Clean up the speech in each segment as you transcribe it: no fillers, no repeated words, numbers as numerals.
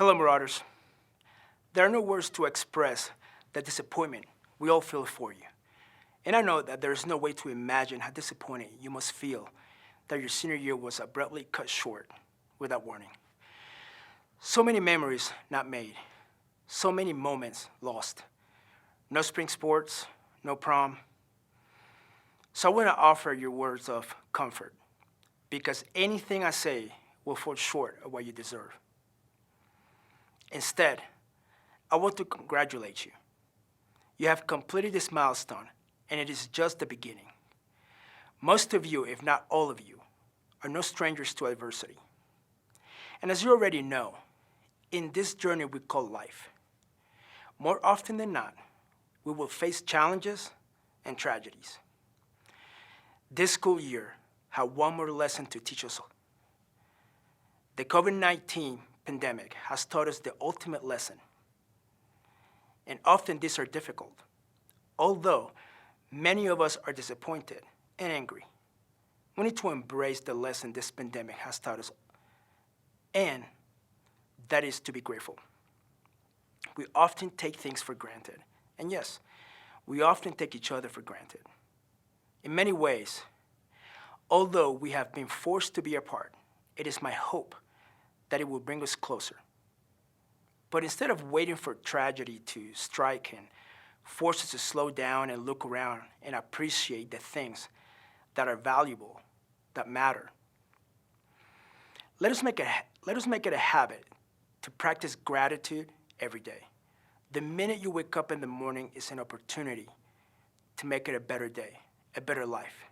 Hello, Marauders. There are no words to express the disappointment we all feel for you. And I know that there is no way to imagine how disappointed you must feel that your senior year was abruptly cut short without warning. So many memories not made, so many moments lost. No spring sports, no prom. So I want to offer you words of comfort, because anything I say will fall short of what you deserve. Instead, I want to congratulate you. You have completed this milestone, and it is just the beginning. Most of you, if not all of you, are no strangers to adversity. And as you already know, in this journey we call life, more often than not, we will face challenges and tragedies. This school year had one more lesson to teach us all. The COVID-19 pandemic has taught us the ultimate lesson. And often these are difficult, although many of us are disappointed and angry. We need to embrace the lesson this pandemic has taught us, and that is to be grateful. We often take things for granted, and yes, we often take each other for granted. In many ways, although we have been forced to be apart, it is my hope that it will bring us closer. But instead of waiting for tragedy to strike and force us to slow down and look around and appreciate the things that are valuable, that matter, let us make it a habit to practice gratitude every day. The minute you wake up in the morning is an opportunity to make it a better day, a better life.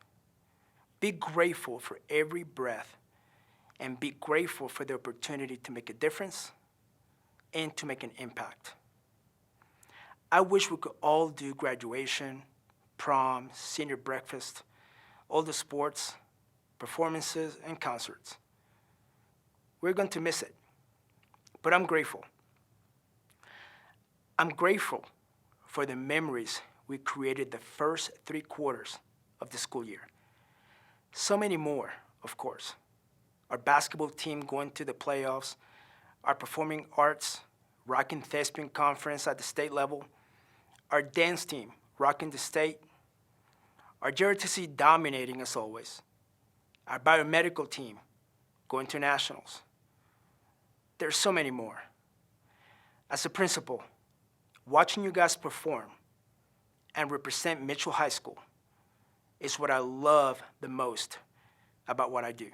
Be grateful for every breath, and be grateful for the opportunity to make a difference and to make an impact. I wish we could all do graduation, prom, senior breakfast, all the sports, performances, and concerts. We're going to miss it, but I'm grateful. I'm grateful for the memories we created the first 3 quarters of the school year. So many more, of course. Our basketball team going to the playoffs, our performing arts, rocking thespian conference at the state level, our dance team rocking the state, our JRTC dominating as always, our biomedical team going to nationals. There's so many more. As a principal, watching you guys perform and represent Mitchell High School is what I love the most about what I do.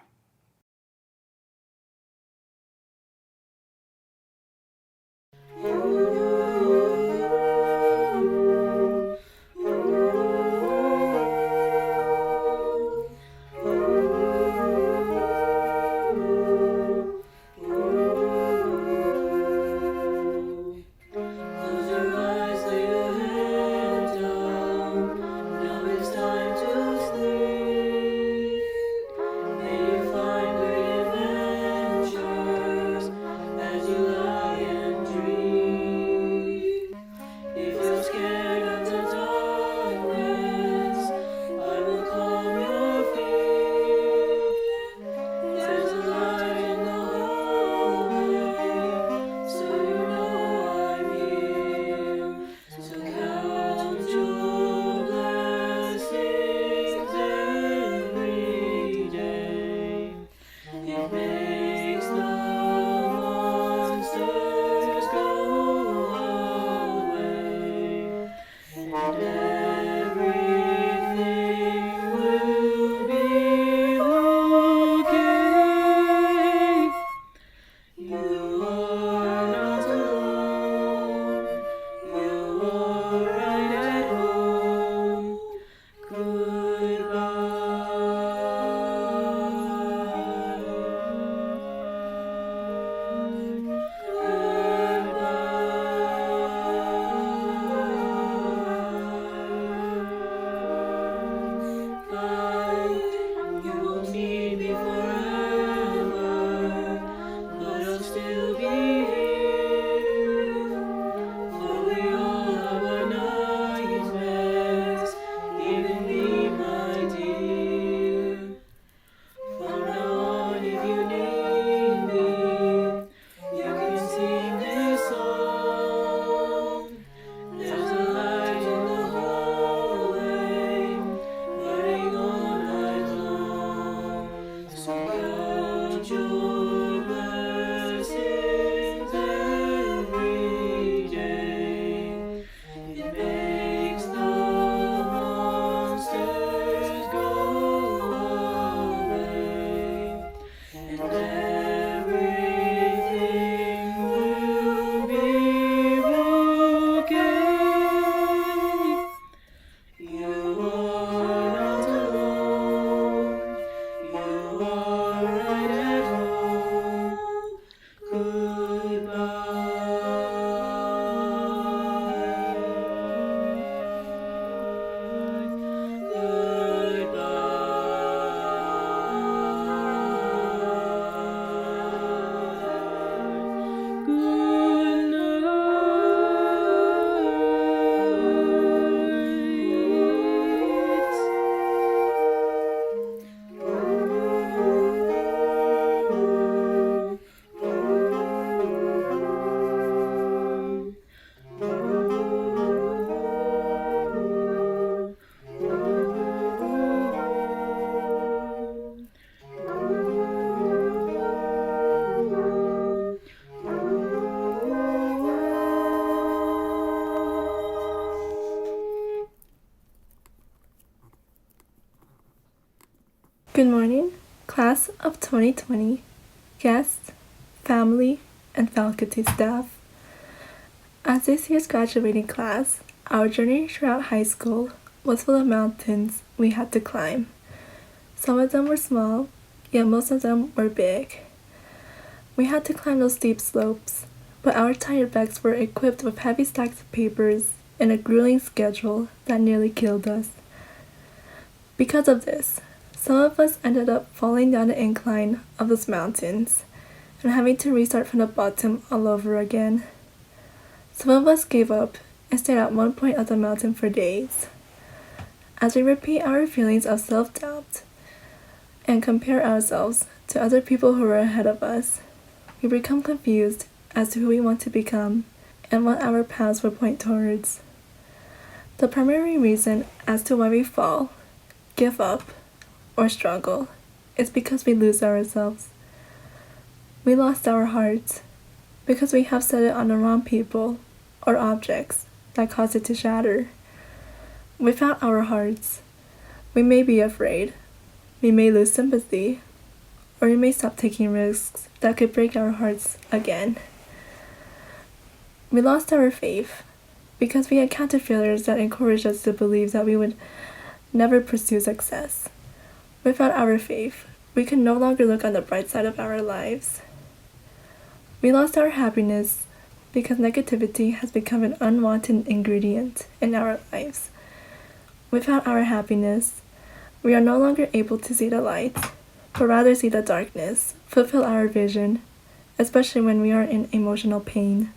Good morning, class of 2020, guests, family, and faculty staff. As this year's graduating class, our journey throughout high school was full of mountains we had to climb. Some of them were small, yet most of them were big. We had to climb those steep slopes, but our tired backs were equipped with heavy stacks of papers and a grueling schedule that nearly killed us. Because of this, some of us ended up falling down the incline of those mountains and having to restart from the bottom all over again. Some of us gave up and stayed at one point of the mountain for days. As we repeat our feelings of self-doubt and compare ourselves to other people who are ahead of us, we become confused as to who we want to become and what our paths will point towards. The primary reason as to why we fall, give up, or struggle is because we lose ourselves. We lost our hearts because we have set it on the wrong people or objects that cause it to shatter. Without our hearts, we may be afraid, we may lose sympathy, or we may stop taking risks that could break our hearts again. We lost our faith because we encountered failures that encouraged us to believe that we would never pursue success. Without our faith, we can no longer look on the bright side of our lives. We lost our happiness because negativity has become an unwanted ingredient in our lives. Without our happiness, we are no longer able to see the light, but rather see the darkness, fulfill our vision, especially when we are in emotional pain.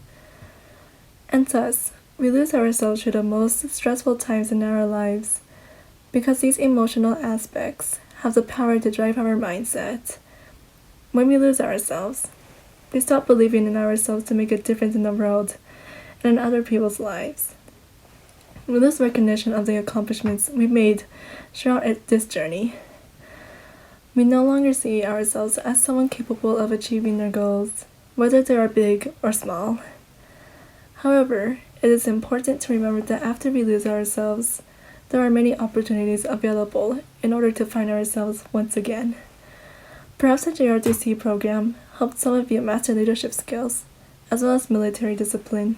And thus, we lose ourselves through the most stressful times in our lives, because these emotional aspects have the power to drive our mindset. When we lose ourselves, we stop believing in ourselves to make a difference in the world and in other people's lives. We lose recognition of the accomplishments we made throughout this journey. We no longer see ourselves as someone capable of achieving their goals, whether they are big or small. However, it is important to remember that after we lose ourselves, there are many opportunities available in order to find ourselves once again. Perhaps the JRTC program helped some of you master leadership skills, as well as military discipline.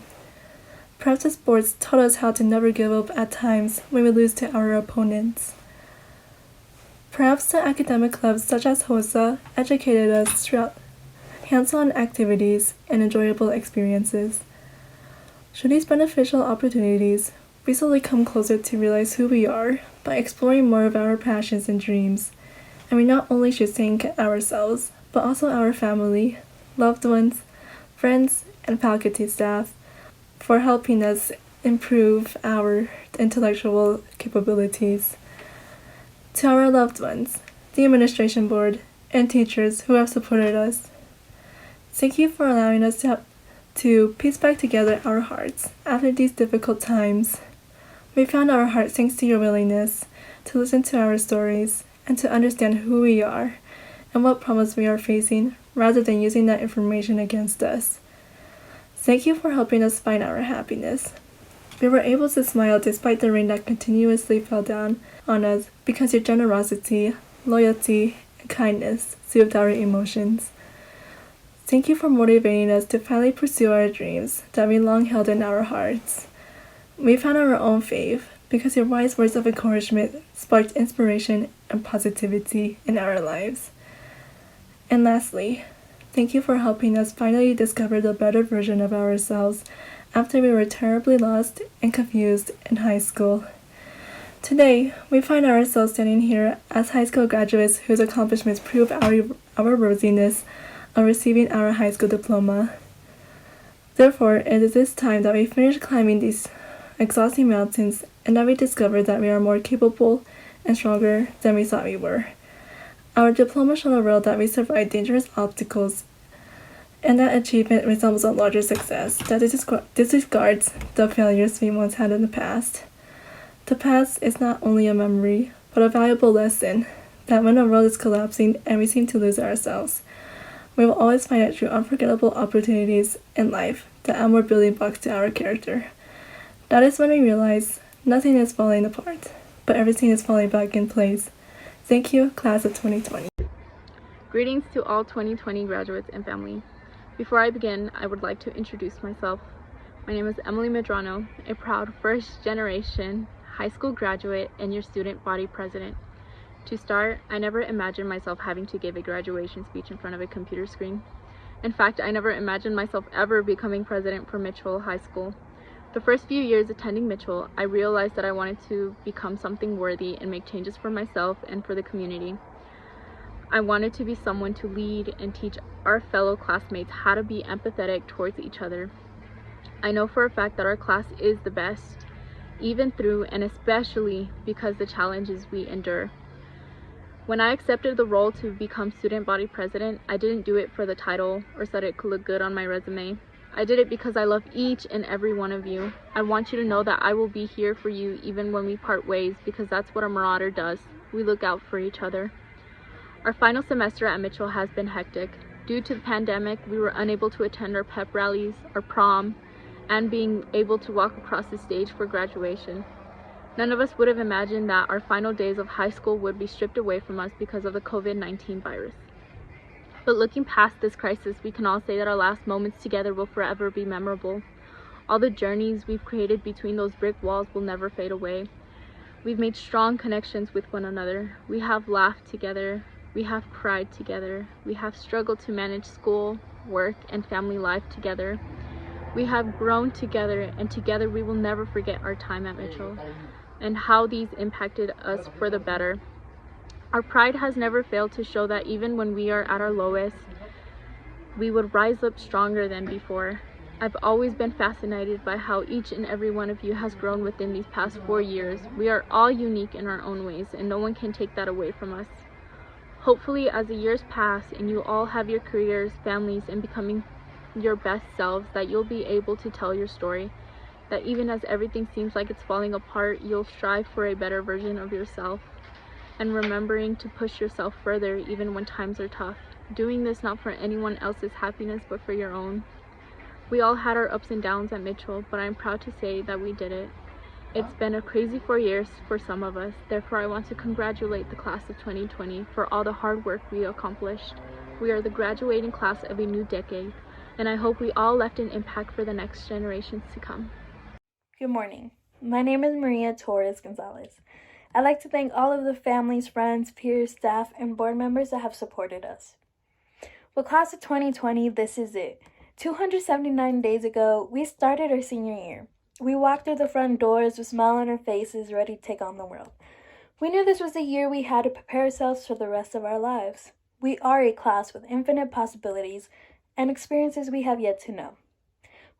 Perhaps the sports taught us how to never give up at times when we lose to our opponents. Perhaps the academic clubs such as HOSA educated us throughout hands-on activities and enjoyable experiences. Through these beneficial opportunities, we slowly come closer to realize who we are by exploring more of our passions and dreams, and we not only should thank ourselves, but also our family, loved ones, friends, and faculty staff for helping us improve our intellectual capabilities. To our loved ones, the administration board, and teachers who have supported us, thank you for allowing us to piece back together our hearts after these difficult times. We found our hearts thanks to your willingness to listen to our stories and to understand who we are and what problems we are facing, rather than using that information against us. Thank you for helping us find our happiness. We were able to smile despite the rain that continuously fell down on us because your generosity, loyalty, and kindness soothed our emotions. Thank you for motivating us to finally pursue our dreams that we long held in our hearts. We found our own faith because your wise words of encouragement sparked inspiration and positivity in our lives. And lastly, thank you for helping us finally discover the better version of ourselves after we were terribly lost and confused in high school. Today, we find ourselves standing here as high school graduates whose accomplishments prove our worthiness of receiving our high school diploma. Therefore, it is this time that we finish climbing these exhausting mountains and that we discover that we are more capable and stronger than we thought we were. Our diploma showed the world that we survived dangerous obstacles, and that achievement resembles a larger success that disregards the failures we once had in the past. The past is not only a memory, but a valuable lesson that when the world is collapsing and we seem to lose ourselves, we will always find it through unforgettable opportunities in life that add more building blocks to our character. That is when we realize nothing is falling apart, but everything is falling back in place, Thank you, class of 2020. Greetings to all 2020 graduates and family. Before I begin, I would like to introduce myself. My name is Emily Medrano, a proud first-generation high school graduate and your student body president. To start, I never imagined myself having to give a graduation speech in front of a computer screen. In fact, I never imagined myself ever becoming president for Mitchell High School. The first few years attending Mitchell, I realized that I wanted to become something worthy and make changes for myself and for the community. I wanted to be someone to lead and teach our fellow classmates how to be empathetic towards each other. I know for a fact that our class is the best, even through and especially because the challenges we endure. When I accepted the role to become student body president, I didn't do it for the title or so that it could look good on my resume. I did it because I love each and every one of you. I want you to know that I will be here for you even when we part ways, because that's what a marauder does. We look out for each other. Our final semester at Mitchell has been hectic. Due to the pandemic, we were unable to attend our pep rallies, our prom, and being able to walk across the stage for graduation. None of us would have imagined that our final days of high school would be stripped away from us because of the COVID-19 virus. But looking past this crisis, we can all say that our last moments together will forever be memorable. All the journeys we've created between those brick walls will never fade away. We've made strong connections with one another. We have laughed together. We have cried together. We have struggled to manage school, work, and family life together. We have grown together, and together we will never forget our time at Mitchell and how these impacted us for the better. Our pride has never failed to show that even when we are at our lowest, we would rise up stronger than before. I've always been fascinated by how each and every one of you has grown within these past 4 years. We are all unique in our own ways, and no one can take that away from us. Hopefully, as the years pass and you all have your careers, families, and becoming your best selves, that you'll be able to tell your story. That even as everything seems like it's falling apart, you'll strive for a better version of yourself. And remembering to push yourself further even when times are tough. Doing this not for anyone else's happiness, but for your own. We all had our ups and downs at Mitchell, but I'm proud to say that we did it. It's been a crazy 4 years for some of us. Therefore, I want to congratulate the class of 2020 for all the hard work we accomplished. We are the graduating class of a new decade, and I hope we all left an impact for the next generations to come. Good morning. My name is Maria Torres Gonzalez. I'd like to thank all of the families, friends, peers, staff, and board members that have supported us. Well, class of 2020, this is it. 279 days ago, we started our senior year. We walked through the front doors with a smile on our faces, ready to take on the world. We knew this was the year we had to prepare ourselves for the rest of our lives. We are a class with infinite possibilities and experiences we have yet to know.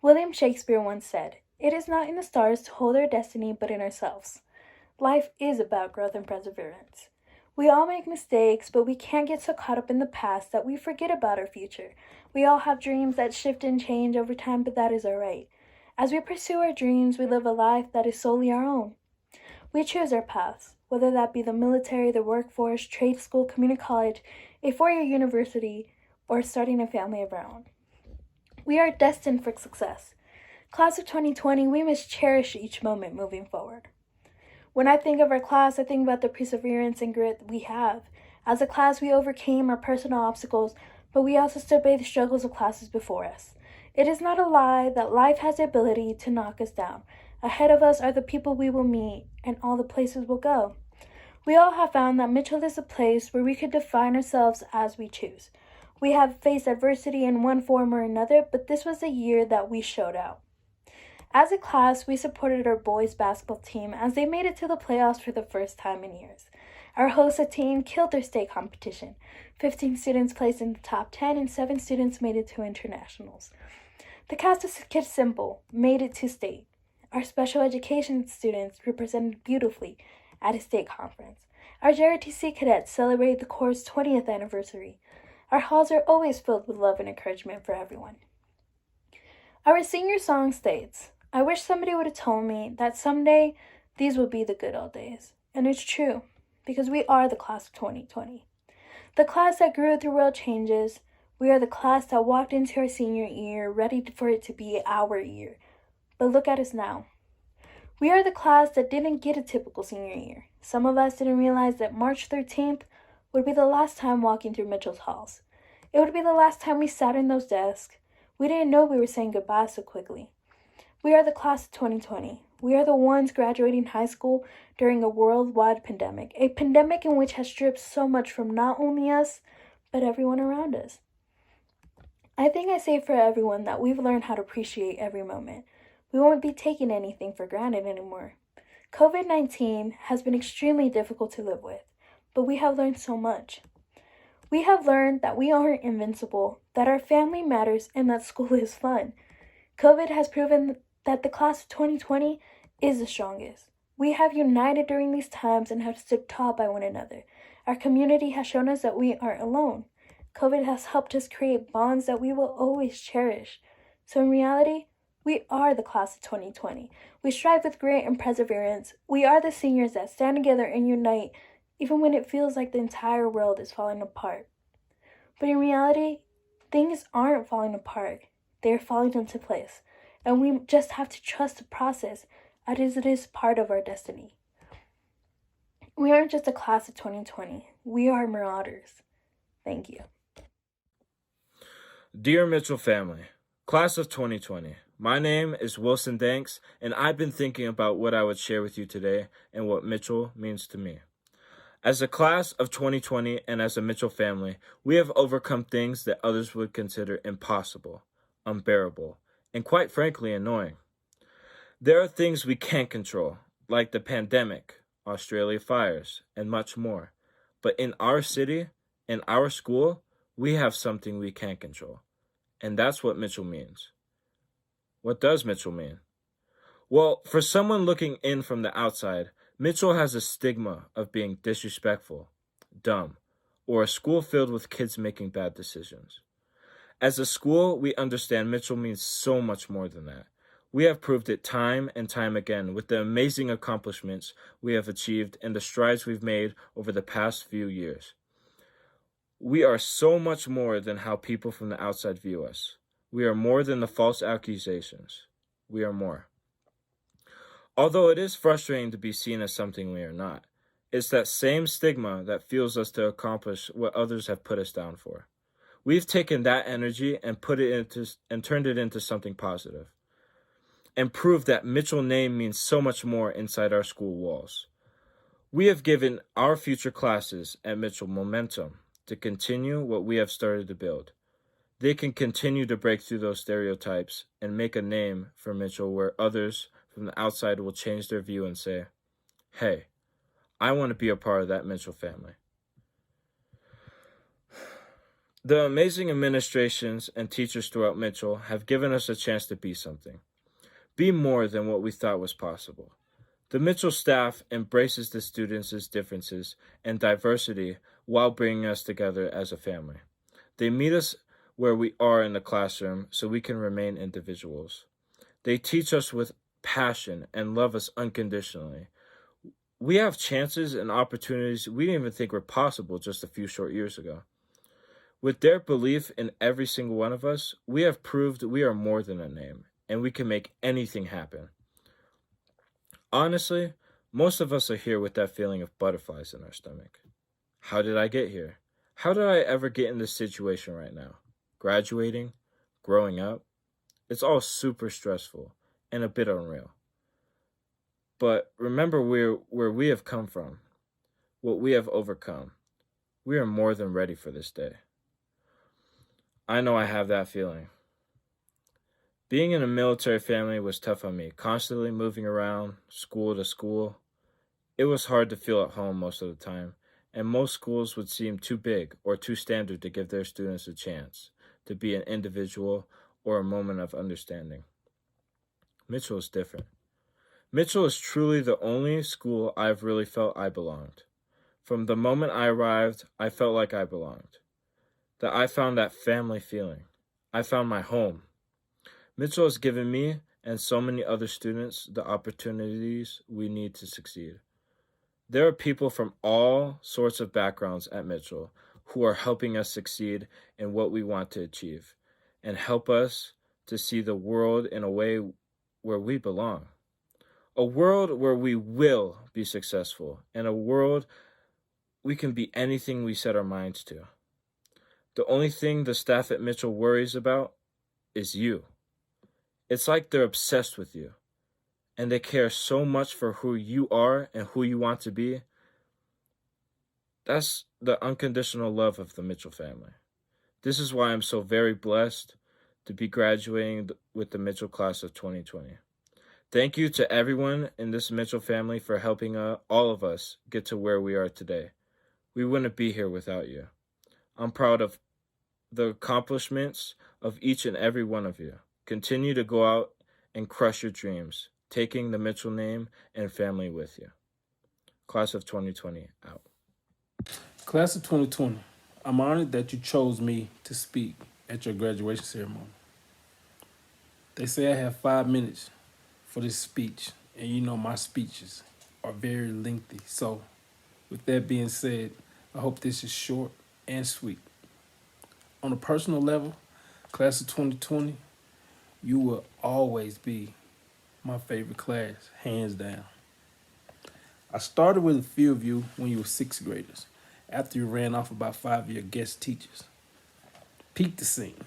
William Shakespeare once said, "It is not in the stars to hold our destiny, but in ourselves." Life is about growth and perseverance. We all make mistakes, but we can't get so caught up in the past that we forget about our future. We all have dreams that shift and change over time, but that is all right. As we pursue our dreams, we live a life that is solely our own. We choose our paths, whether that be the military, the workforce, trade school, community college, a four-year university, or starting a family of our own. We are destined for success. Class of 2020, we must cherish each moment moving forward. When I think of our class, I think about the perseverance and grit we have. As a class, we overcame our personal obstacles, but we also stood by the struggles of classes before us. It is not a lie that life has the ability to knock us down. Ahead of us are the people we will meet and all the places we'll go. We all have found that Mitchell is a place where we could define ourselves as we choose. We have faced adversity in one form or another, but this was a year that we showed out. As a class, we supported our boys basketball team as they made it to the playoffs for the first time in years. Our HOSA team killed their state competition. 15 students placed in the top 10 and 7 students made it to internationals. The cast of Kids Simple made it to state. Our special education students represented beautifully at a state conference. Our JRTC cadets celebrated the Corps' 20th anniversary. Our halls are always filled with love and encouragement for everyone. Our senior song states, "I wish somebody would have told me that someday these will be the good old days." And it's true, because we are the class of 2020. The class that grew through world changes. We are the class that walked into our senior year ready for it to be our year. But look at us now. We are the class that didn't get a typical senior year. Some of us didn't realize that March 13th would be the last time walking through Mitchell's halls. It would be the last time we sat in those desks. We didn't know we were saying goodbye so quickly. We are the class of 2020. We are the ones graduating high school during a worldwide pandemic, a pandemic in which has stripped so much from not only us, but everyone around us. I think I say for everyone that we've learned how to appreciate every moment. We won't be taking anything for granted anymore. COVID-19 has been extremely difficult to live with, but we have learned so much. We have learned that we aren't invincible, that our family matters, and that school is fun. COVID has proven that the class of 2020 is the strongest. We have united during these times and have stood tall by one another. Our community has shown us that we aren't alone. COVID has helped us create bonds that we will always cherish. So in reality, we are the class of 2020. We strive with grit and perseverance. We are the seniors that stand together and unite, even when it feels like the entire world is falling apart. But in reality, things aren't falling apart. They're falling into place. And we just have to trust the process as it is part of our destiny. We aren't just a class of 2020. We are marauders. Thank you. Dear Mitchell family, class of 2020, my name is Wilson Danks, and I've been thinking about what I would share with you today and what Mitchell means to me. As a class of 2020 and as a Mitchell family, we have overcome things that others would consider impossible, unbearable, and quite frankly, annoying. There are things we can't control, like the pandemic, Australia fires, and much more. But in our city, in our school, we have something we can't control. And that's what Mitchell means. What does Mitchell mean? Well, for someone looking in from the outside, Mitchell has a stigma of being disrespectful, dumb, or a school filled with kids making bad decisions. As a school, we understand Mitchell means so much more than that. We have proved it time and time again with the amazing accomplishments we have achieved and the strides we've made over the past few years. We are so much more than how people from the outside view us. We are more than the false accusations. We are more. Although it is frustrating to be seen as something we are not, it's that same stigma that fuels us to accomplish what others have put us down for. We've taken that energy and turned it into something positive, and proved that Mitchell name means so much more inside our school walls. We have given our future classes at Mitchell momentum to continue what we have started to build. They can continue to break through those stereotypes and make a name for Mitchell where others from the outside will change their view and say, hey, I want to be a part of that Mitchell family. The amazing administrations and teachers throughout Mitchell have given us a chance to be something. Be more than what we thought was possible. The Mitchell staff embraces the students' differences and diversity while bringing us together as a family. They meet us where we are in the classroom so we can remain individuals. They teach us with passion and love us unconditionally. We have chances and opportunities we didn't even think were possible just a few short years ago. With their belief in every single one of us, we have proved we are more than a name, and we can make anything happen. Honestly, most of us are here with that feeling of butterflies in our stomach. How did I get here? How did I ever get in this situation right now? Graduating? Growing up? It's all super stressful and a bit unreal. But remember where we have come from, what we have overcome. We are more than ready for this day. I know I have that feeling. Being in a military family was tough on me, constantly moving around, school to school. It was hard to feel at home most of the time, and most schools would seem too big or too standard to give their students a chance to be an individual or a moment of understanding. Mitchell is different. Mitchell is truly the only school I've really felt I belonged. From the moment I arrived, I felt like I belonged. That I found that family feeling. I found my home. Mitchell has given me and so many other students the opportunities we need to succeed. There are people from all sorts of backgrounds at Mitchell who are helping us succeed in what we want to achieve and help us to see the world in a way where we belong. A world where we will be successful, and a world we can be anything we set our minds to. The only thing the staff at Mitchell worries about is you. It's like they're obsessed with you, and they care so much for who you are and who you want to be. That's the unconditional love of the Mitchell family. This is why I'm so very blessed to be graduating with the Mitchell class of 2020. Thank you to everyone in this Mitchell family for helping all of us get to where we are today. We wouldn't be here without you. I'm proud of the accomplishments of each and every one of you. Continue to go out and crush your dreams, taking the Mitchell name and family with you. Class of 2020 out. Class of 2020, I'm honored that you chose me to speak at your graduation ceremony. They say I have 5 minutes for this speech, and you know my speeches are very lengthy. So, with that being said, I hope this is short and sweet. On a personal level, Class of 2020, you will always be my favorite class, hands down. I started with a few of you when you were 6th graders, after you ran off about 5 of your guest teachers. Peep the scene.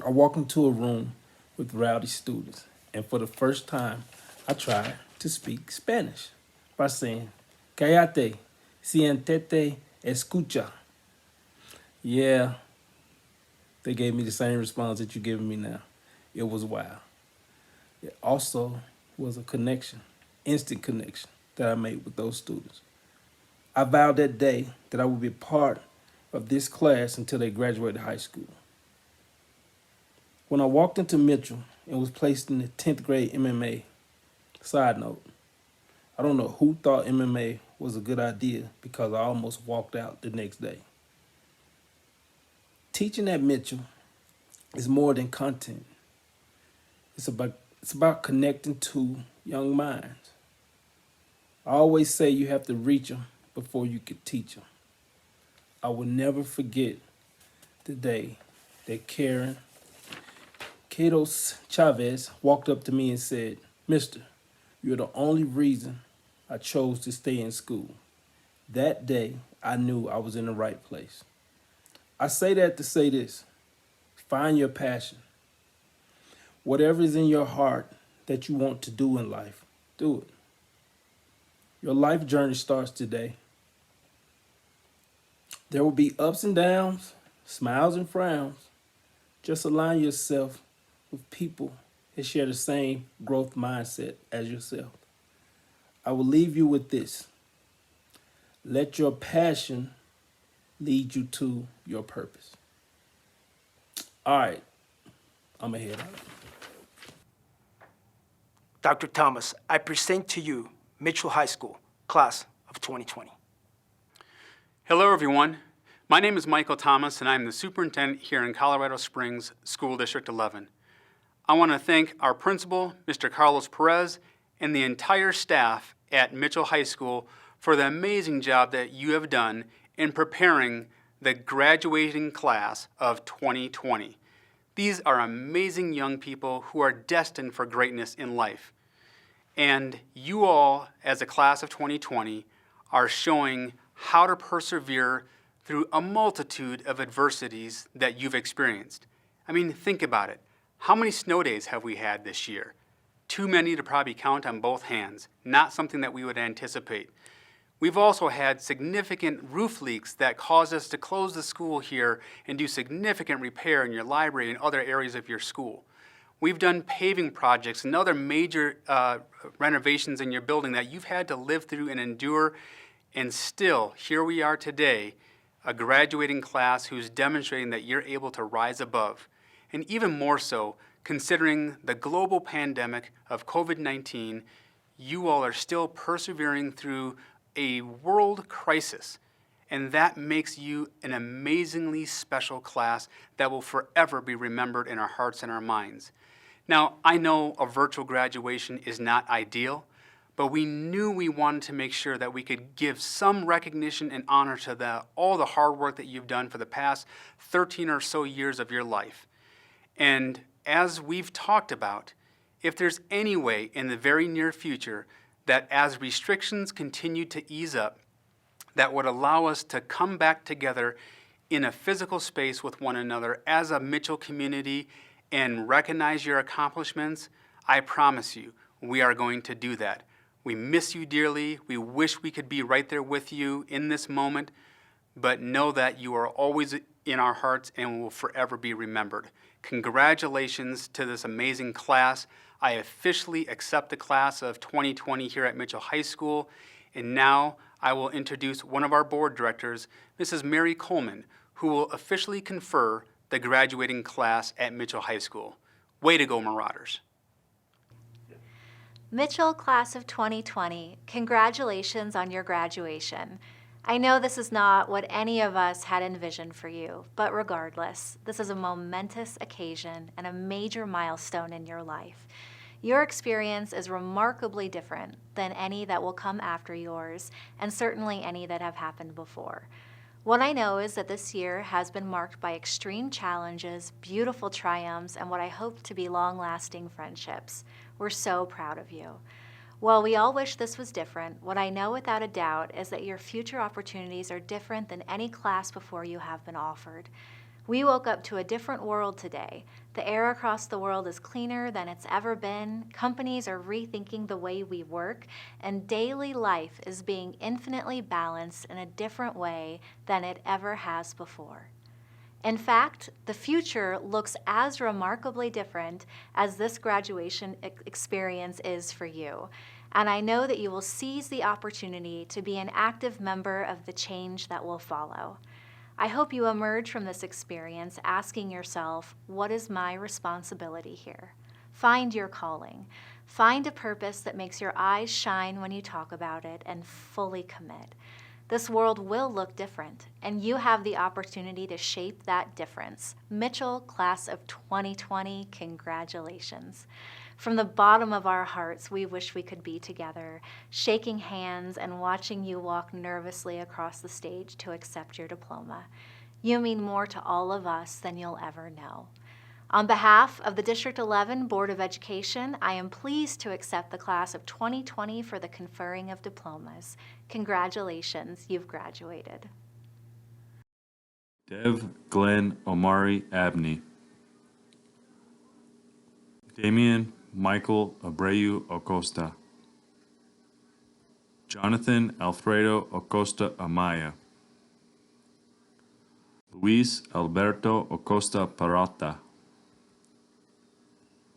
I walk into a room with rowdy students, and for the first time, I tried to speak Spanish by saying, "Cállate, siéntate, escucha." Yeah, they gave me the same response that you're giving me now. It was wild. It also was a connection, instant connection that I made with those students. I vowed that day that I would be part of this class until they graduated high school. When I walked into Mitchell and was placed in the 10th grade MMA, side note, I don't know who thought MMA was a good idea because I almost walked out the next day. Teaching at Mitchell is more than content. It's about connecting to young minds. I always say you have to reach them before you can teach them. I will never forget the day that Karen Queiroz Chavez walked up to me and said, "Mister, you're the only reason I chose to stay in school." That day, I knew I was in the right place. I say that to say this: find your passion. Whatever is in your heart that you want to do in life, do it. Your life journey starts today. There will be ups and downs, smiles and frowns. Just align yourself with people that share the same growth mindset as yourself. I will leave you with this. Let your passion lead you to your purpose. All right, I'm going to head out. Dr. Thomas, I present to you Mitchell High School, class of 2020. Hello, everyone. My name is Michael Thomas, and I'm the superintendent here in Colorado Springs School District 11. I want to thank our principal, Mr. Carlos Perez, and the entire staff at Mitchell High School for the amazing job that you have done in preparing the graduating class of 2020. These are amazing young people who are destined for greatness in life. And you all, as a class of 2020, are showing how to persevere through a multitude of adversities that you've experienced. I mean, think about it. How many snow days have we had this year? Too many to probably count on both hands, not something that we would anticipate. We've also had significant roof leaks that caused us to close the school here and do significant repair in your library and other areas of your school. We've done paving projects and other major renovations in your building that you've had to live through and endure, and still, here we are today, a graduating class who's demonstrating that you're able to rise above. And even more so, considering the global pandemic of COVID-19, you all are still persevering through a world crisis. And that makes you an amazingly special class that will forever be remembered in our hearts and our minds. Now, I know a virtual graduation is not ideal, but we knew we wanted to make sure that we could give some recognition and honor to all the hard work that you've done for the past 13 or so years of your life. And as we've talked about, if there's any way in the very near future that as restrictions continue to ease up, that would allow us to come back together in a physical space with one another as a Mitchell community and recognize your accomplishments, I promise you, we are going to do that. We miss you dearly. We wish we could be right there with you in this moment, but know that you are always in our hearts and will forever be remembered. Congratulations to this amazing class. I officially accept the class of 2020 here at Mitchell High School, and now I will introduce one of our board directors, Mrs. Mary Coleman, who will officially confer the graduating class at Mitchell High School. Way to go, Marauders. Mitchell Class of 2020, congratulations on your graduation. I know this is not what any of us had envisioned for you, but regardless, this is a momentous occasion and a major milestone in your life. Your experience is remarkably different than any that will come after yours, and certainly any that have happened before. What I know is that this year has been marked by extreme challenges, beautiful triumphs, and what I hope to be long-lasting friendships. We're so proud of you. While we all wish this was different, what I know without a doubt is that your future opportunities are different than any class before you have been offered. We woke up to a different world today. The air across the world is cleaner than it's ever been. Companies are rethinking the way we work, and daily life is being infinitely balanced in a different way than it ever has before. In fact, the future looks as remarkably different as this graduation experience is for you. And I know that you will seize the opportunity to be an active member of the change that will follow. I hope you emerge from this experience asking yourself, what is my responsibility here? Find your calling. Find a purpose that makes your eyes shine when you talk about it, and fully commit. This world will look different, and you have the opportunity to shape that difference. Mitchell, Class of 2020, congratulations. From the bottom of our hearts, we wish we could be together, shaking hands and watching you walk nervously across the stage to accept your diploma. You mean more to all of us than you'll ever know. On behalf of the District 11 Board of Education, I am pleased to accept the class of 2020 for the conferring of diplomas. Congratulations, you've graduated. Dev Glenn Omari Abney. Damian Michael Abreu Acosta. Jonathan Alfredo Acosta Amaya. Luis Alberto Acosta Parata.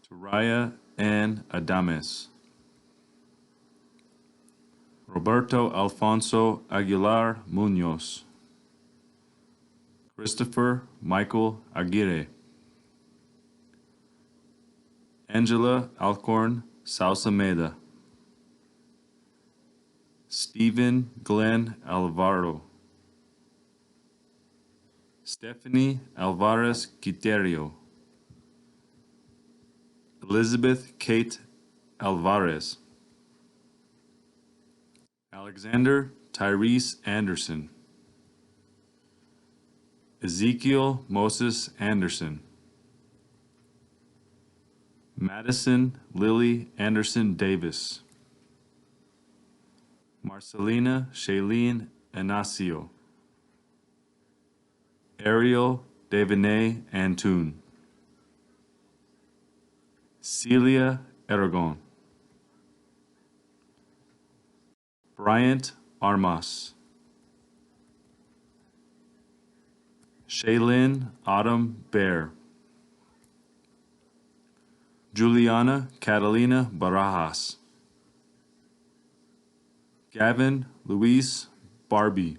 Soraya Ann Adames. Roberto Alfonso Aguilar Munoz. Christopher Michael Aguirre. Angela Alcorn Sausameda. Stephen Glenn Alvaro. Stephanie Alvarez Quiterio. Elizabeth Kate Alvarez. Alexander Tyrese Anderson. Ezekiel Moses Anderson. Madison Lily Anderson Davis. Marcelina Shailene Inacio. Ariel Devaney Antun. Celia Aragon. Bryant Armas. Shaylin Autumn Bear. Juliana Catalina Barajas. Gavin Luis Barbie.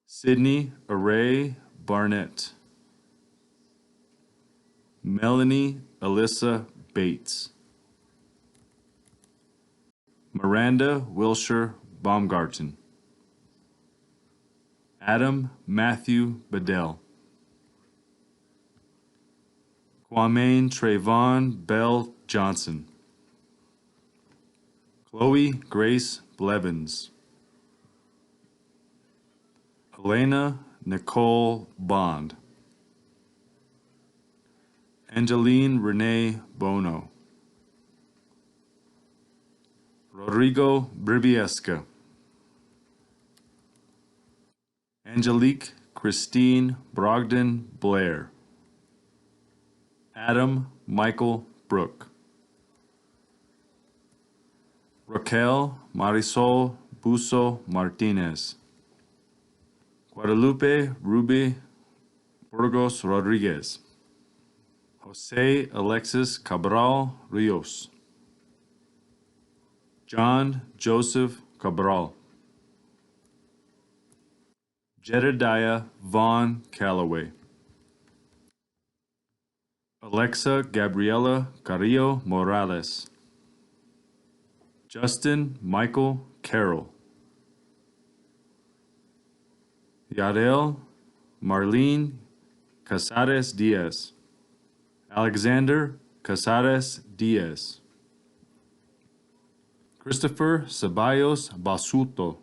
Sydney Array Barnett. Melanie Alyssa Bates. Miranda Wilshire Baumgarten. Adam Matthew Bedell. Kwame Trayvon Bell Johnson. Chloe Grace Blevins. Elena Nicole Bond. Angeline Renee Bono. Rodrigo Bribiesca. Angelique Christine Brogdon Blair. Adam Michael Brooke. Raquel Marisol Buso Martinez. Guadalupe Ruby Burgos Rodriguez. Jose Alexis Cabral Rios. John Joseph Cabral. Jedediah Vaughn Calloway. Alexa Gabriela Carrillo Morales. Justin Michael Carroll. Yadel Marlene Casares Diaz. Alexander Casares Diaz. Christopher Ceballos Basuto.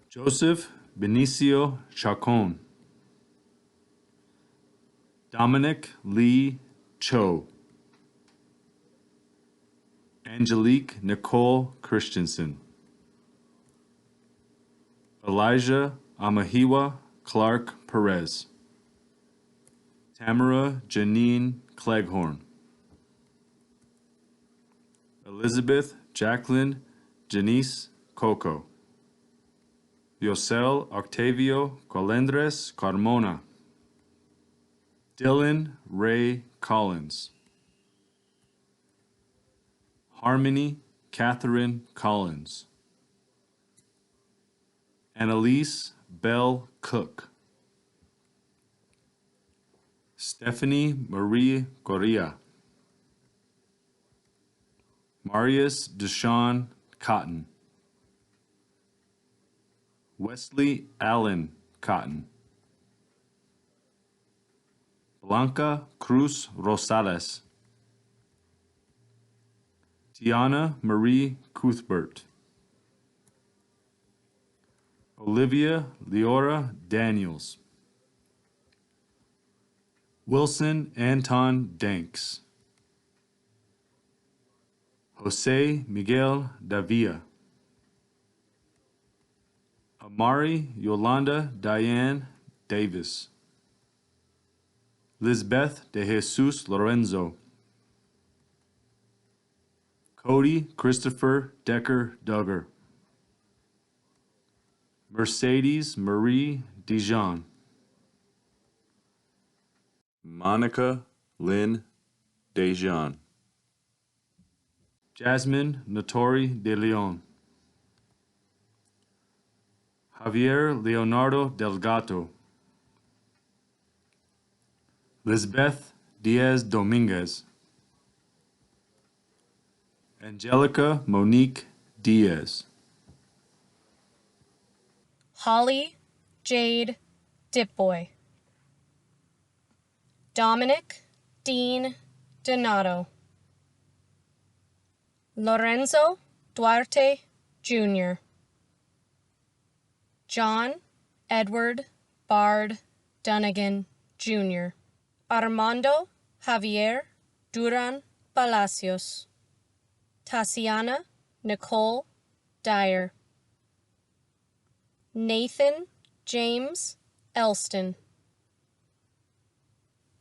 Joseph Benicio Chacon. Dominic Lee Cho. Angelique Nicole Christensen. Elijah Amahiwa Clark Perez. Tamara Janine Cleghorn. Elizabeth Jacqueline Janice Coco. Yosel Octavio Colendres Carmona. Dylan Ray Collins. Harmony Catherine Collins. Annalise Bell Cook. Stephanie Marie Correa. Marius Deshawn Cotton. Wesley Allen Cotton. Blanca Cruz Rosales. Tiana Marie Cuthbert. Olivia Leora Daniels. Wilson Anton Danks. Jose Miguel Davia. Amari Yolanda Diane Davis. Lisbeth de Jesus Lorenzo. Cody Christopher Decker Duggar. Mercedes Marie Dijon. Monica Lynn Dejan. Jasmine Notori de Leon. Javier Leonardo Delgato. Lisbeth Diaz Dominguez. Angelica Monique Diaz. Holly Jade Dipboy. Dominic Dean Donato. Lorenzo Duarte Jr. John Edward Bard Dunnigan Jr. Armando Javier Duran Palacios. Tatiana Nicole Dyer. Nathan James Elston.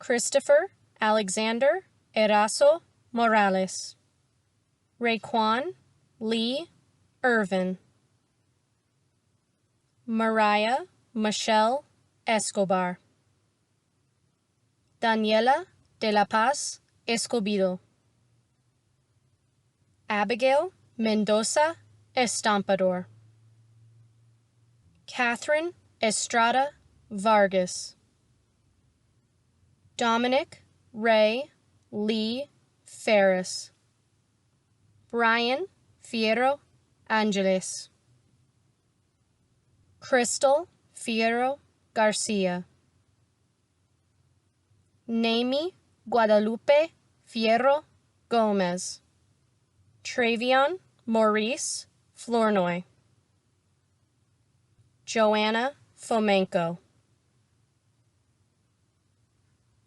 Christopher Alexander Eraso Morales. Raekwon Lee Irvin. Mariah Michelle Escobar. Daniela de la Paz Escobedo. Abigail Mendoza Estampador. Catherine Estrada Vargas. Dominic Ray Lee Ferris. Brian Fierro Angeles. Crystal Fierro Garcia. Naomi Guadalupe Fierro Gomez. Travion Maurice Flournoy. Joanna Fomenko.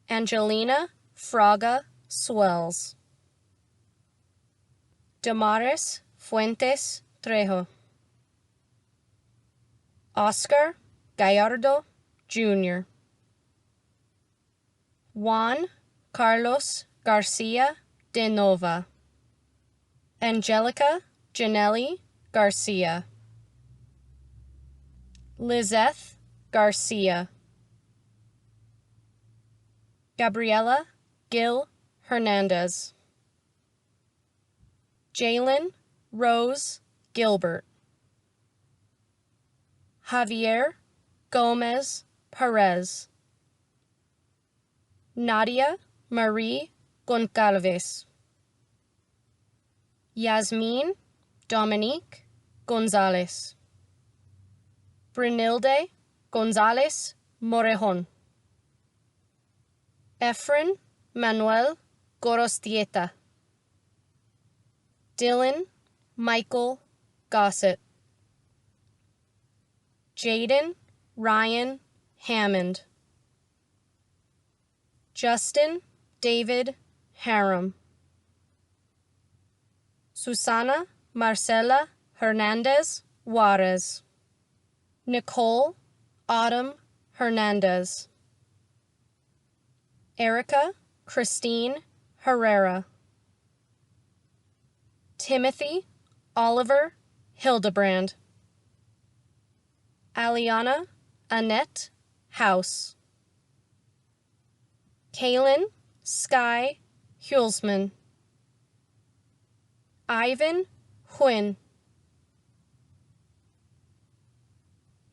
Angelina Fraga Swells. Damaris Fuentes Trejo. Oscar Gallardo Jr. Juan Carlos Garcia de Nova. Angelica Janelli Garcia. Lizeth Garcia. Gabriela Gil Hernandez. Jalen Rose Gilbert. Javier Gomez Perez. Nadia Marie Goncalves. Yasmin Dominique Gonzalez. Brunilde Gonzalez Morejon. Efren Manuel Gorostieta. Dylan Michael Gossett. Jaden Ryan Hammond. Justin David Harum. Susana Marcela Hernandez Juarez. Nicole Autumn Hernandez. Erica Christine Herrera. Timothy Oliver Hildebrand. Aliana Annette House. Kaylin Sky Hulsman. Ivan Huyn.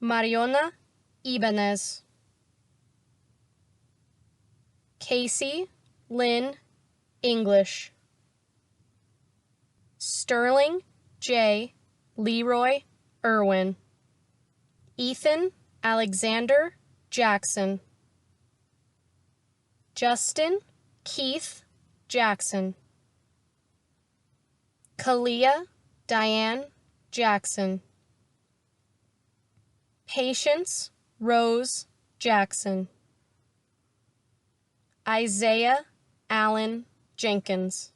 Mariona Ibanez. Casey Lynn English. Sterling J. Leroy Irwin. Ethan Alexander Jackson. Justin Keith Jackson. Kalia Diane Jackson. Patience Rose Jackson. Isaiah Allen Jenkins.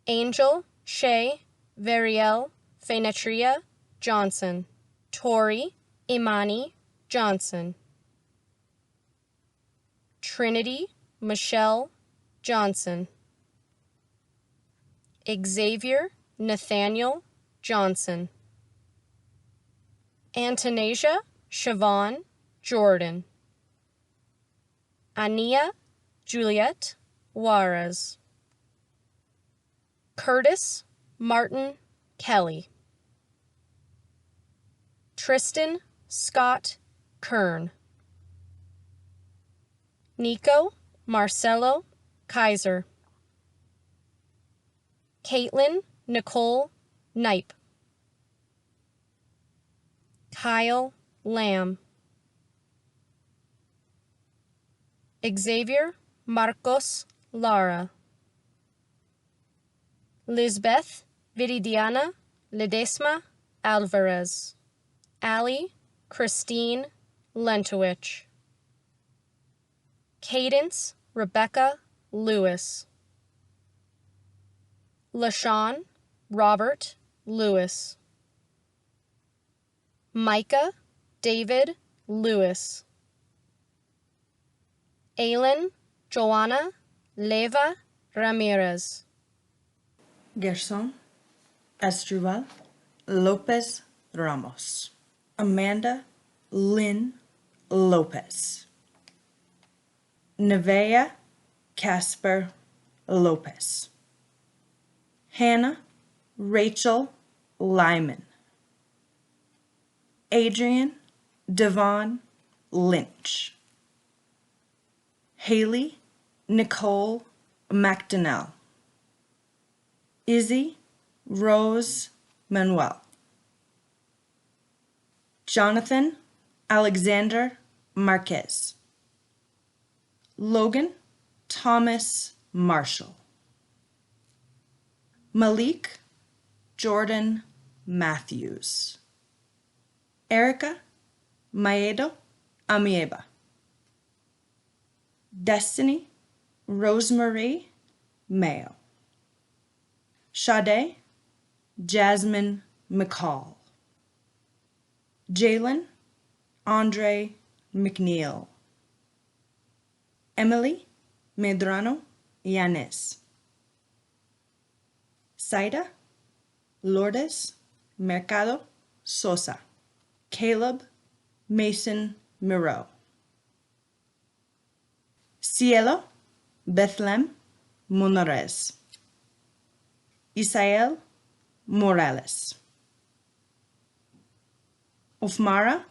Angel Shay Veriel Fenetria Johnson. Tori Imani Johnson. Trinity Michelle Johnson. Xavier Nathaniel Johnson. Antonasia Siobhan Jordan. Ania Juliet Juarez. Curtis Martin Kelly. Tristan Scott Kern. Nico Marcelo Kaiser. Caitlin Nicole Knipe. Kyle Lamb. Xavier Marcos Lara. Lisbeth Viridiana Ledesma Alvarez. Ali Christine Lentowich. Cadence Rebecca Lewis. LaShawn Robert Lewis. Micah David Lewis. Aylin Joanna Leva Ramirez. Gerson Estruval Lopez Ramos. Amanda Lynn Lopez. Nevea Casper Lopez. Hannah Rachel Lyman. Adrian Devon Lynch. Haley Nicole McDonnell. Izzy Rose Manuel. Jonathan Alexander Marquez. Logan Thomas Marshall. Malik Jordan Matthews. Erica Maedo Amieba. Destiny Rosemary Mayo. Sade Jasmine McCall. Jalen Andre McNeil. Emily Medrano Yanes. Saida Lourdes Mercado Sosa. Caleb Mason Miro. Cielo Bethlehem Monores. Isael Morales. Ofmara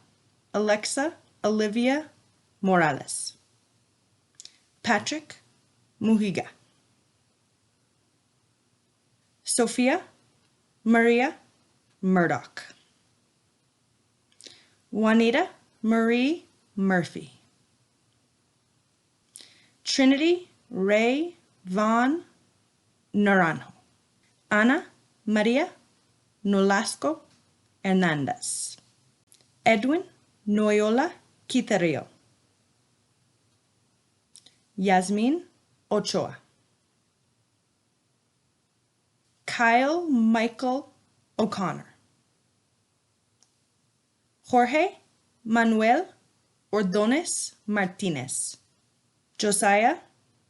Alexa Olivia Morales. Patrick Mujiga. Sophia Maria Murdoch. Juanita Marie Murphy. Trinity Ray Von Naranjo. Ana Maria Nolasco Hernandez. Edwin Noyola Quiterio. Yasmin Ochoa. Kyle Michael O'Connor. Jorge Manuel Ordonez Martinez. Josiah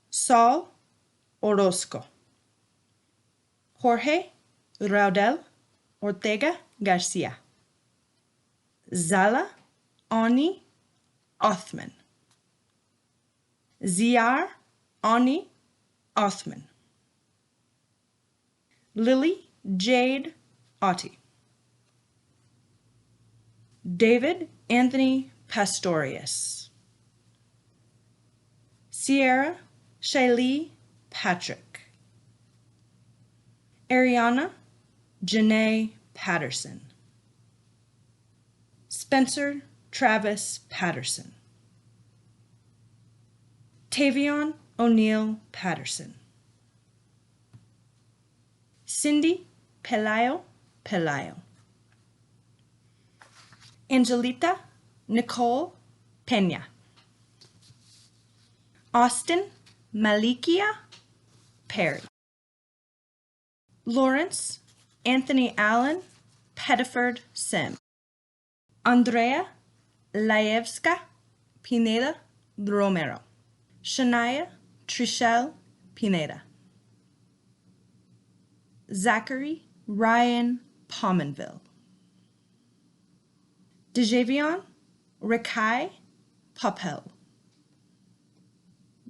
Saul Orozco. Jorge Raudel Ortega Garcia. Zala Ani Othman. Ziar Ani Othman. Lily Jade Otti. David Anthony Pastorius. Sierra Shiley Patrick. Ariana Janae Patterson. Spencer Travis Patterson. Tavion O'Neill Patterson. Cindy Pelayo Pelayo. Angelita Nicole Pena. Austin Malikia Perry. Lawrence Anthony Allen Pettiford Sim. Andrea Laevska Pineda Romero. Shania Trishelle Pineda. Zachary Ryan Pominville. Dejavion Rakai Popel.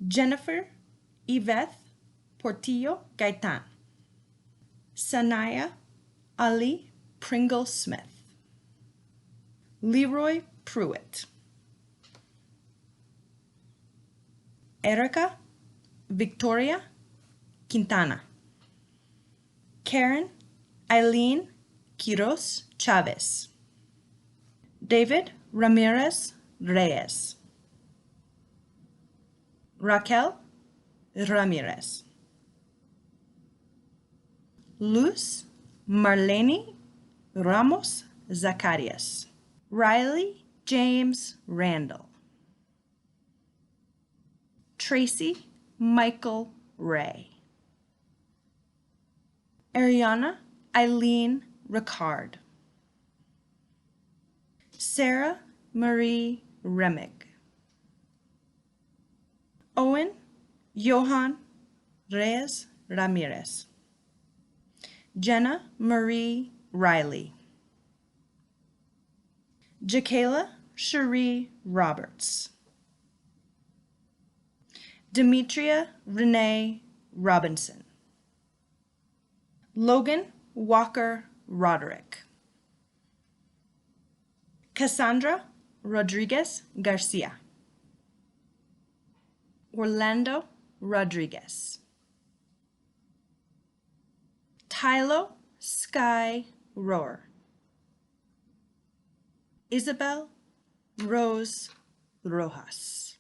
Jennifer Yvette Portillo Gaitan. Sanaya Ali Pringle Smith. Leroy Pruitt. Erica Victoria Quintana. Karen Eileen Quiros Chavez. David Ramirez Reyes. Raquel Ramirez. Luz Marlene Ramos Zacarias. Riley James Randall. Tracy Michael Ray. Ariana Eileen Ricard. Sarah Marie Remick. Owen Johan Reyes Ramirez. Jenna Marie Riley. Jakayla Cherie Roberts. Demetria Renee Robinson. Logan Walker Roderick. Cassandra Rodriguez Garcia. Orlando Rodriguez. Tylo Sky Rohr. Isabel Rose Rojas.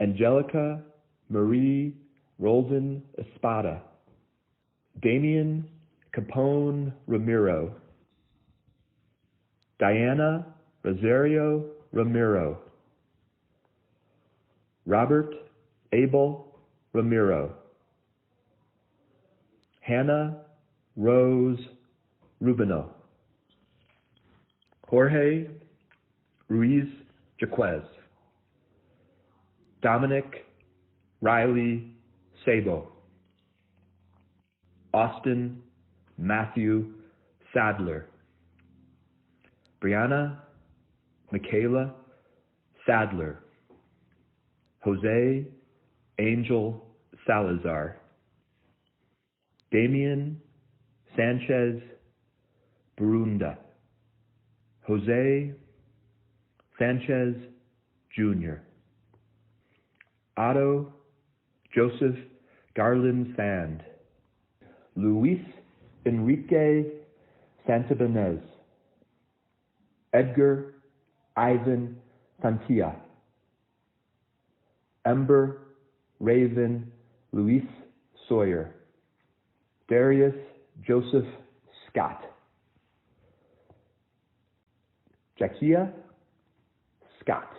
Angelica Marie Roldan Espada. Damian Capone Ramiro. Diana Rosario Ramiro. Robert Abel Ramiro, Hannah Rose Rubino, Jorge Ruiz Jaquez, Dominic Riley Sabo, Austin Matthew Sadler, Brianna Michaela Sadler, Jose Angel Salazar, Damian Sanchez Burunda, Jose Sanchez Jr., Otto Joseph Garland Sand, Luis Enrique Santabanez, Edgar Ivan Santia, Ember Raven Luis Sawyer, Darius Joseph Scott, Jackia Scott,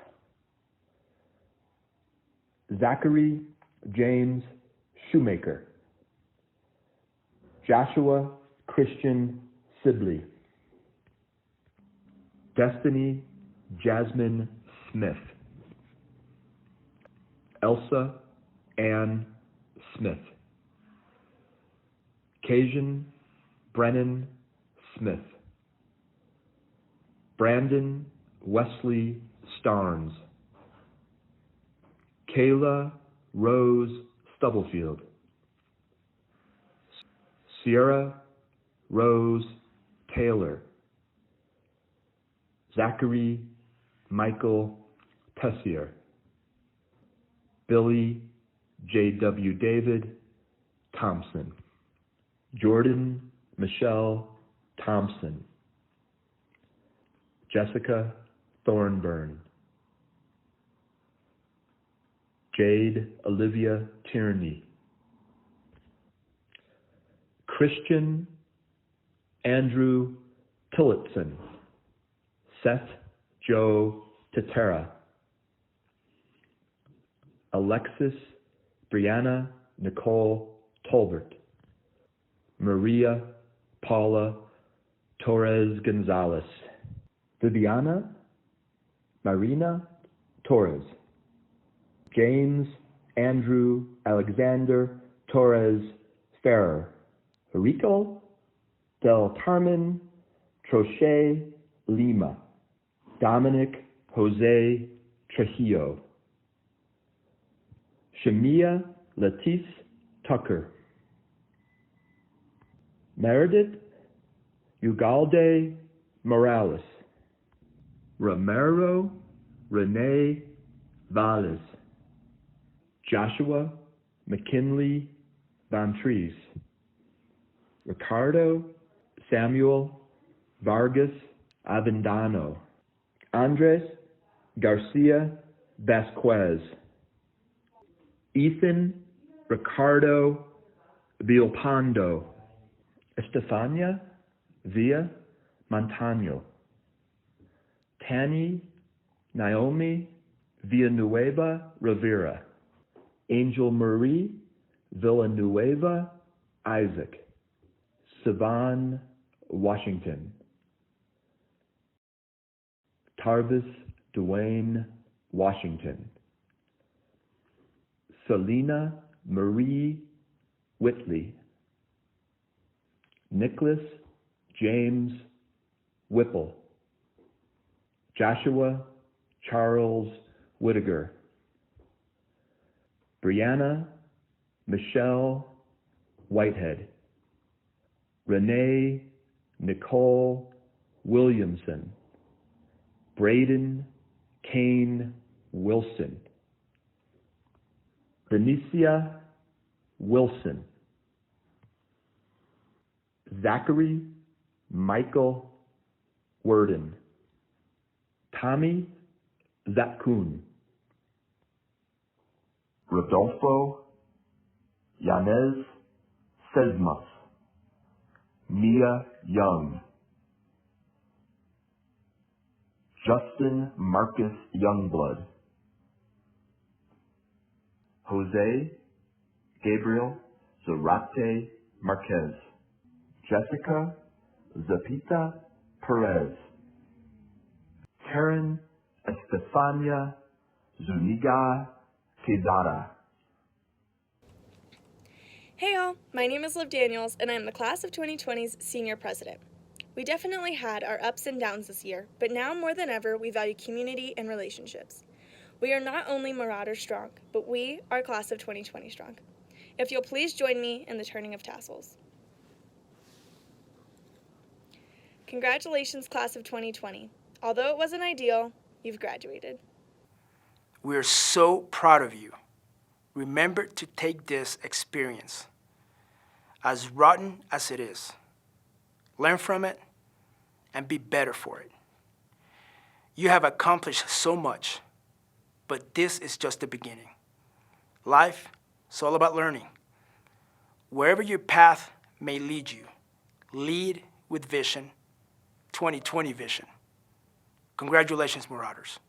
Zachary James Shoemaker, Joshua Christian Sibley, Destiny Jasmine Smith, Elsa Ann Smith, Cajun Brennan Smith, Brandon Wesley Starnes, Kayla Rose Stubblefield, Sierra Rose Taylor, Zachary Michael Tessier, Billy J.W. David Thompson, Jordan Michelle Thompson, Jessica Thornburn, Jade Olivia Tierney, Christian Andrew Tillotson, Seth Joe Tatera, Alexis Brianna Nicole Tolbert, Maria Paula Torres Gonzalez, Viviana Marina Torres, James Andrew Alexander Torres Ferrer, Rico Del Carmen Trochet Lima, Dominic Jose Trujillo, Shamia Latif Tucker, Meredith Ugalde Morales, Romero Rene Valles, Joshua McKinley Bontres, Ricardo Samuel Vargas Avendano, Andres Garcia Vasquez, Ethan Ricardo Vilpando, Estefania Villa Montano, Tani Naomi Villanueva Rivera, Angel Marie Villanueva Isaac, Sivan Washington, Tarvis Dwayne Washington, Selena Marie Whitley, Nicholas James Whipple, Joshua Charles Whittaker, Brianna Michelle Whitehead, Renee Nicole Williamson, Braden Kane Wilson, Benicia Wilson, Zachary Michael Worden, Tommy Zatkun, Rodolfo Yanez Sesmas, Mia Young, Justin Marcus Youngblood, Jose Gabriel Zarate Marquez, Jessica Zapita Perez, Karen Estefania Zuniga Quezada. Hey all, my name is Liv Daniels and I'm the class of 2020's senior president. We definitely had our ups and downs this year, but now more than ever we value community and relationships. We are not only Marauder strong, but we are class of 2020 strong. If you'll please join me in the turning of tassels. Congratulations, class of 2020. Although it wasn't ideal, you've graduated. We are so proud of you. Remember to take this experience, as rotten as it is, learn from it, and be better for it. You have accomplished so much, but this is just the beginning. Life is all about learning. Wherever your path may lead you, lead with vision, 2020 vision. Congratulations, Marauders.